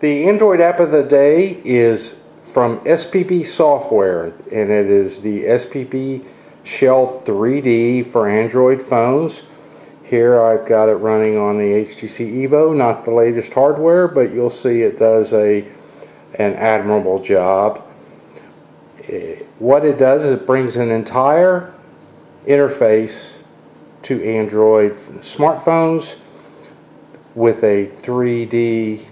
The Android app of the day is from SPB Software, and it is the Spb Shell 3D for Android phones. Here I've got it running on the HTC Evo, not the latest hardware, but you'll see it does an admirable job. What it does is it brings an entire interface to Android smartphones with a 3D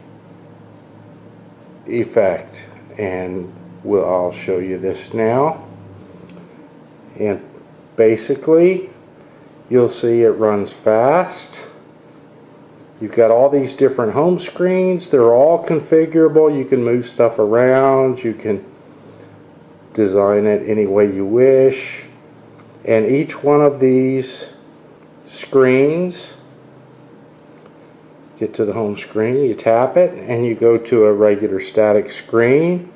effect, and I'll show you this now. And basically you'll see it runs fast. You've got all these different home screens. They're all configurable. You can move stuff around. You can design it any way you wish. And each one of these screens, get to the home screen, you tap it, and you go to a regular static screen.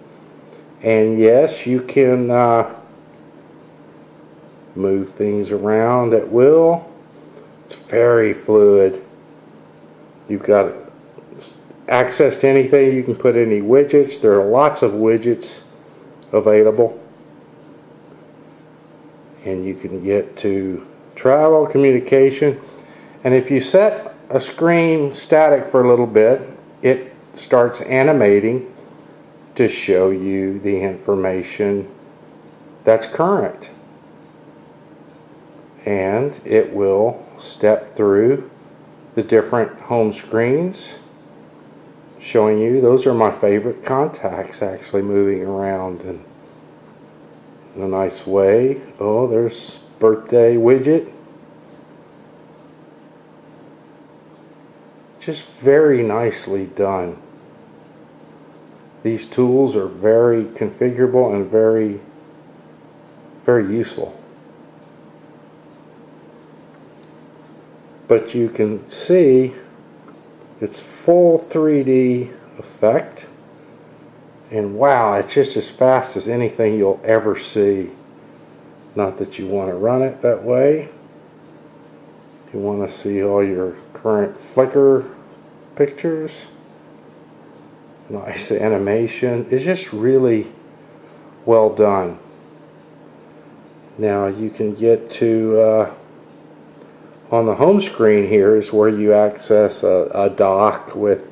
And yes, you can move things around at will. It's very fluid. You've got access to anything. You can put any widgets. There are lots of widgets available, and you can get to travel, communication. And if you set a screen static for a little bit, it starts animating to show you the information that's current, and it will step through the different home screens, showing you those are my favorite contacts, actually moving around in a nice way. Oh, there's birthday widget. Just very nicely done. These tools are very configurable and very, very useful. But you can see it's full 3D effect, and wow, it's just as fast as anything you'll ever see. Not that you want to run it that way. You want to see all your current Flickr pictures. Nice animation. It's just really well done. Now you can get to on the home screen. Here is where you access a dock with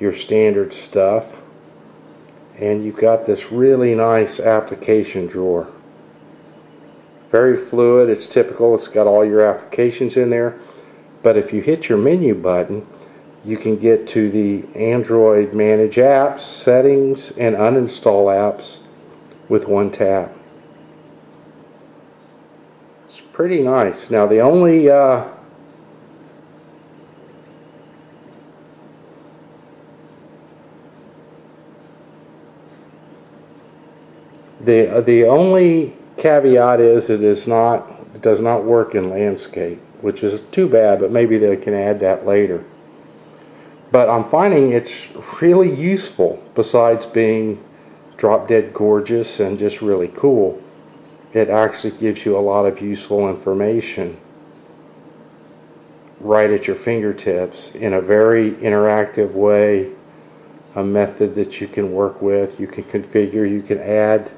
your standard stuff, and you've got this really nice application drawer. Very fluid. It's typical. It's got all your applications in there. But if you hit your menu button, you can get to the Android Manage Apps, Settings, and Uninstall Apps with one tap. It's pretty nice. Now the only the only caveat is it does not work in landscape, which is too bad, but maybe they can add that later. But I'm finding it's really useful. Besides being drop dead gorgeous and just really cool, it actually gives you a lot of useful information right at your fingertips in a very interactive way, a method that you can work with. You can configure, you can add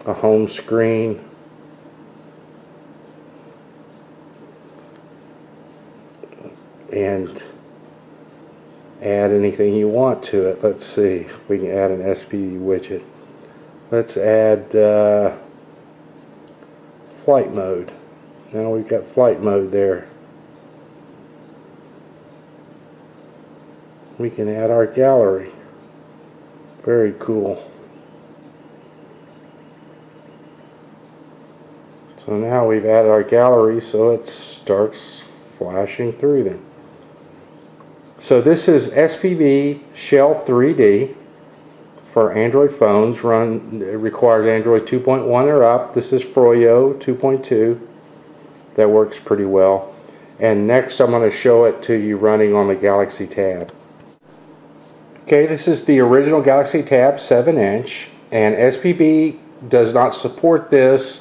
a home screen, and add anything you want to it. Let's see if we can add an SPB widget. Let's add flight mode. Now we've got flight mode there. We can add our gallery. Very cool. So now we've added our gallery, so it starts flashing through them. So this is Spb Shell 3D for Android phones. Requires Android 2.1 or up. This is Froyo 2.2. That works pretty well. And next I'm going to show it to you running on the Galaxy Tab. Okay, this is the original Galaxy Tab 7-inch, and Spb does not support this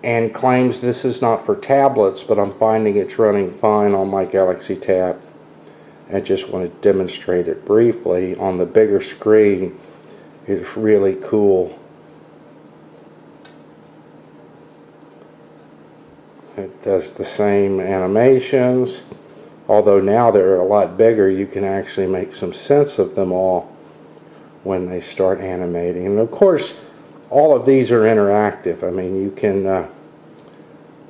and claims this is not for tablets, but I'm finding it's running fine on my Galaxy Tab. I just want to demonstrate it briefly on the bigger screen. It's really cool. It does the same animations, although now they're a lot bigger. You can actually make some sense of them all when they start animating. And of course, all of these are interactive. I mean, you can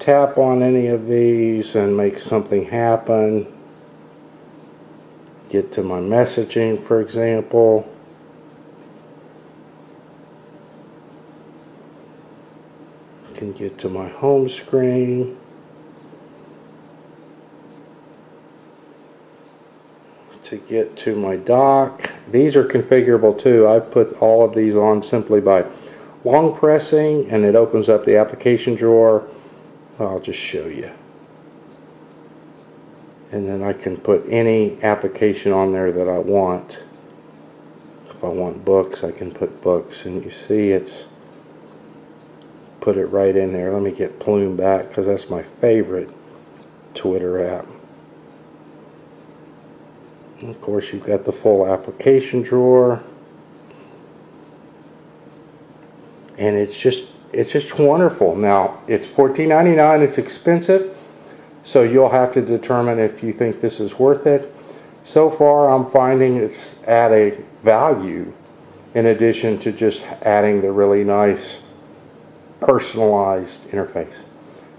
tap on any of these and make something happen. Get to my messaging, for example. Can get to my home screen. To get to my dock. These are configurable too. I've put all of these on simply by long pressing, and it opens up the application drawer. I'll just show you. And then I can put any application on there that I want. If I want books, I can put books, and you see it's put it right in there. Let me get Plume back because that's my favorite Twitter app. And of course, you've got the full application drawer, and it's just wonderful. Now it's $14.99. It's expensive, so you'll have to determine if you think this is worth it. So far, I'm finding it's at a value in addition to just adding the really nice personalized interface.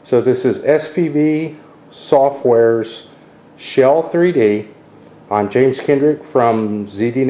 So this is SPB Software's Shell 3D. I'm James Kendrick from ZDNet.